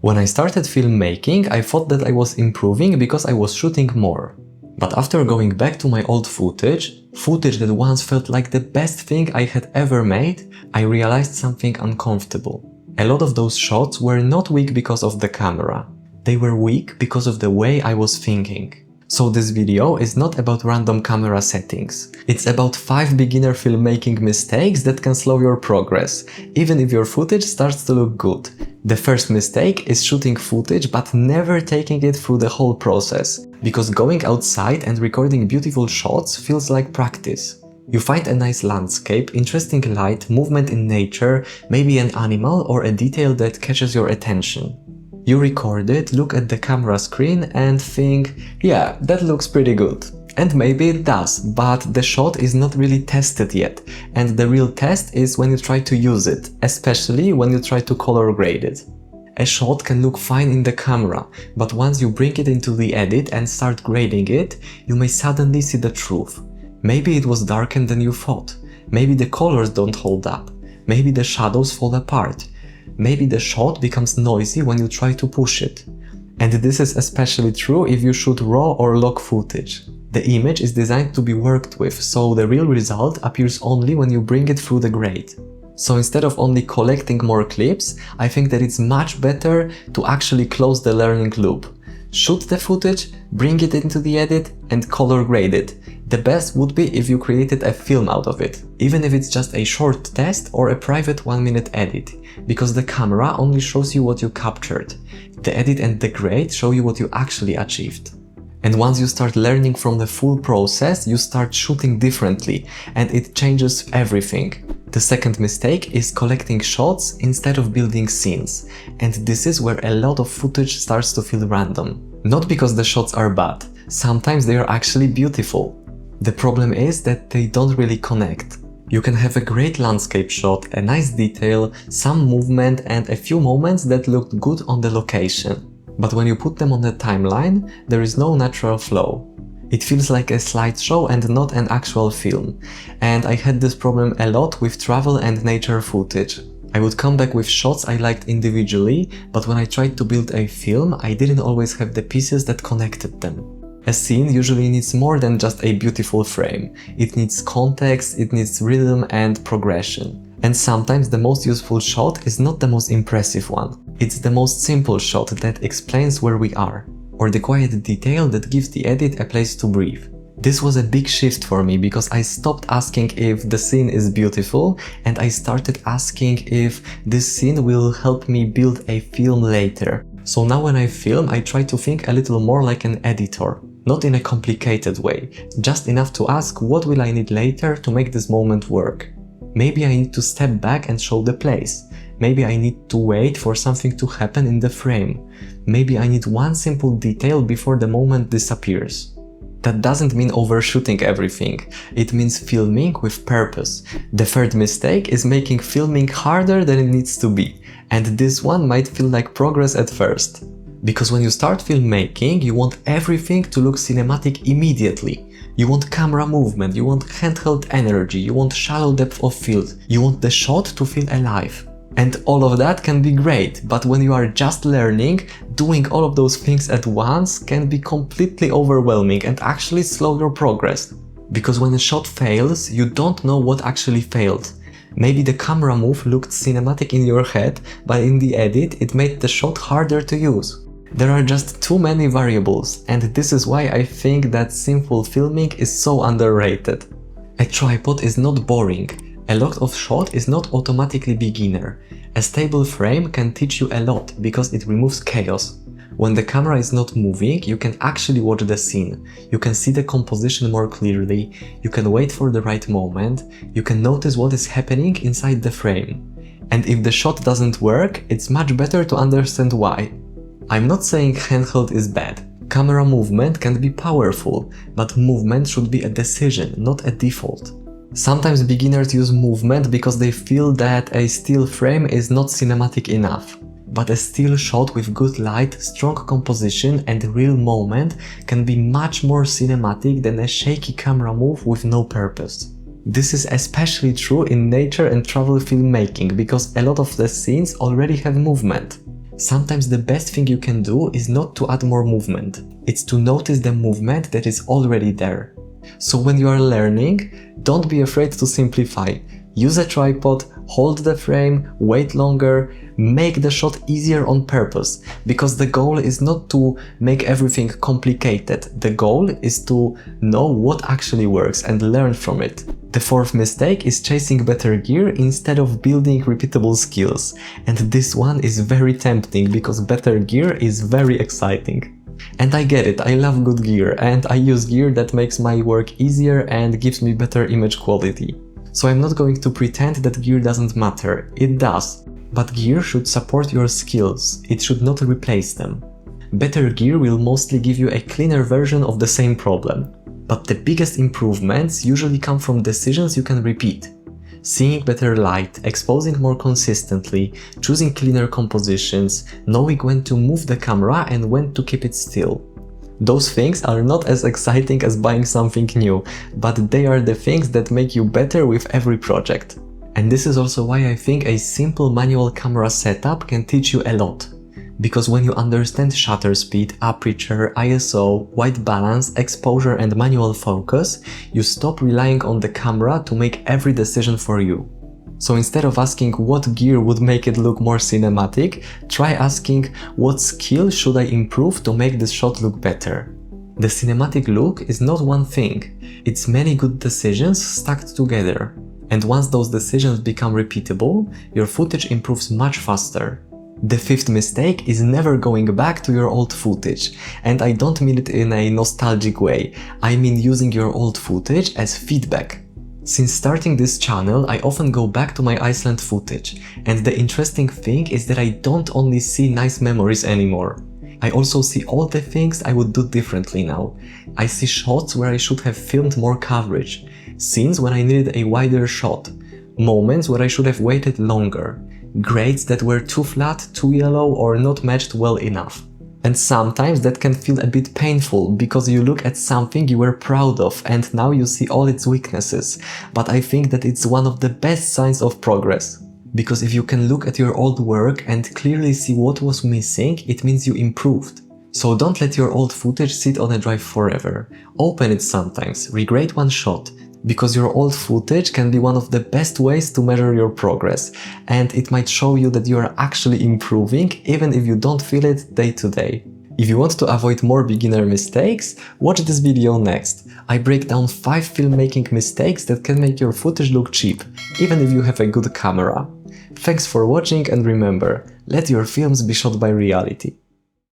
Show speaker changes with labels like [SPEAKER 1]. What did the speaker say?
[SPEAKER 1] When I started filmmaking, I thought that I was improving because I was shooting more. But after going back to my old footage that once felt like the best thing I had ever made, I realized something uncomfortable. A lot of those shots were not weak because of the camera. They were weak because of the way I was thinking. So this video is not about random camera settings. It's about 5 beginner filmmaking mistakes that can slow your progress, even if your footage starts to look good. The first mistake is shooting footage but never taking it through the whole process, because going outside and recording beautiful shots feels like practice. You find a nice landscape, interesting light, movement in nature, maybe an animal or a detail that catches your attention. You record it, look at the camera screen and think, yeah, that looks pretty good. And maybe it does, but the shot is not really tested yet. And the real test is when you try to use it, especially when you try to color grade it. A shot can look fine in the camera, but once you bring it into the edit and start grading it, you may suddenly see the truth. Maybe it was darker than you thought. Maybe the colors don't hold up. Maybe the shadows fall apart. Maybe the shot becomes noisy when you try to push it. And this is especially true if you shoot raw or log footage. The image is designed to be worked with, so the real result appears only when you bring it through the grade. So instead of only collecting more clips, I think that it's much better to actually close the learning loop. Shoot the footage, bring it into the edit, and color grade it. The best would be if you created a film out of it, even if it's just a short test or a private 1-minute edit, because the camera only shows you what you captured. The edit and the grade show you what you actually achieved. And once you start learning from the full process, you start shooting differently, and it changes everything. The second mistake is collecting shots instead of building scenes, and this is where a lot of footage starts to feel random. Not because the shots are bad, sometimes they are actually beautiful. The problem is that they don't really connect. You can have a great landscape shot, a nice detail, some movement and a few moments that looked good on the location. But when you put them on the timeline, there is no natural flow. It feels like a slideshow and not an actual film. And I had this problem a lot with travel and nature footage. I would come back with shots I liked individually, but when I tried to build a film, I didn't always have the pieces that connected them. A scene usually needs more than just a beautiful frame. It needs context, it needs rhythm and progression. And sometimes the most useful shot is not the most impressive one. It's the most simple shot that explains where we are, or the quiet detail that gives the edit a place to breathe. This was a big shift for me because I stopped asking if the scene is beautiful and I started asking if this scene will help me build a film later. So now when I film, I try to think a little more like an editor. Not in a complicated way, just enough to ask what will I need later to make this moment work. Maybe I need to step back and show the place. Maybe I need to wait for something to happen in the frame. Maybe I need one simple detail before the moment disappears. That doesn't mean overshooting everything. It means filming with purpose. The third mistake is making filming harder than it needs to be. And this one might feel like progress at first. Because when you start filmmaking, you want everything to look cinematic immediately. You want camera movement, you want handheld energy, you want shallow depth of field, you want the shot to feel alive. And all of that can be great, but when you are just learning, doing all of those things at once can be completely overwhelming and actually slow your progress. Because when a shot fails, you don't know what actually failed. Maybe the camera move looked cinematic in your head, but in the edit it made the shot harder to use. There are just too many variables, and this is why I think that simple filming is so underrated. A tripod is not boring. A lot of shot is not automatically beginner. A stable frame can teach you a lot because it removes chaos. When the camera is not moving, you can actually watch the scene. You can see the composition more clearly, you can wait for the right moment, you can notice what is happening inside the frame. And if the shot doesn't work, it's much better to understand why. I'm not saying handheld is bad. Camera movement can be powerful, but movement should be a decision, not a default. Sometimes beginners use movement because they feel that a still frame is not cinematic enough. But a still shot with good light, strong composition and real moment can be much more cinematic than a shaky camera move with no purpose. This is especially true in nature and travel filmmaking because a lot of the scenes already have movement. Sometimes the best thing you can do is not to add more movement. It's to notice the movement that is already there. So when you are learning, don't be afraid to simplify. Use a tripod, hold the frame, wait longer, make the shot easier on purpose, because the goal is not to make everything complicated. The goal is to know what actually works and learn from it. The fourth mistake is chasing better gear instead of building repeatable skills. And this one is very tempting because better gear is very exciting. And I get it, I love good gear and I use gear that makes my work easier and gives me better image quality. So I'm not going to pretend that gear doesn't matter. It does. But gear should support your skills. It should not replace them. Better gear will mostly give you a cleaner version of the same problem. But the biggest improvements usually come from decisions you can repeat. Seeing better light, exposing more consistently, choosing cleaner compositions, knowing when to move the camera and when to keep it still. Those things are not as exciting as buying something new, but they are the things that make you better with every project. And this is also why I think a simple manual camera setup can teach you a lot. Because when you understand shutter speed, aperture, ISO, white balance, exposure and manual focus, you stop relying on the camera to make every decision for you. So instead of asking what gear would make it look more cinematic, try asking what skill should I improve to make this shot look better. The cinematic look is not one thing, it's many good decisions stacked together. And once those decisions become repeatable, your footage improves much faster. The fifth mistake is never going back to your old footage. And I don't mean it in a nostalgic way, I mean using your old footage as feedback. Since starting this channel, I often go back to my Iceland footage, and the interesting thing is that I don't only see nice memories anymore. I also see all the things I would do differently now. I see shots where I should have filmed more coverage, scenes when I needed a wider shot, moments where I should have waited longer, grades that were too flat, too yellow, or not matched well enough. And sometimes that can feel a bit painful because you look at something you were proud of and now you see all its weaknesses. But I think that it's one of the best signs of progress. Because if you can look at your old work and clearly see what was missing, it means you improved. So don't let your old footage sit on a drive forever. Open it sometimes, regrade one shot. Because your old footage can be one of the best ways to measure your progress, and it might show you that you are actually improving even if you don't feel it day to day. If you want to avoid more beginner mistakes, watch this video next. I break down 5 filmmaking mistakes that can make your footage look cheap, even if you have a good camera. Thanks for watching and remember, let your films be shot by reality.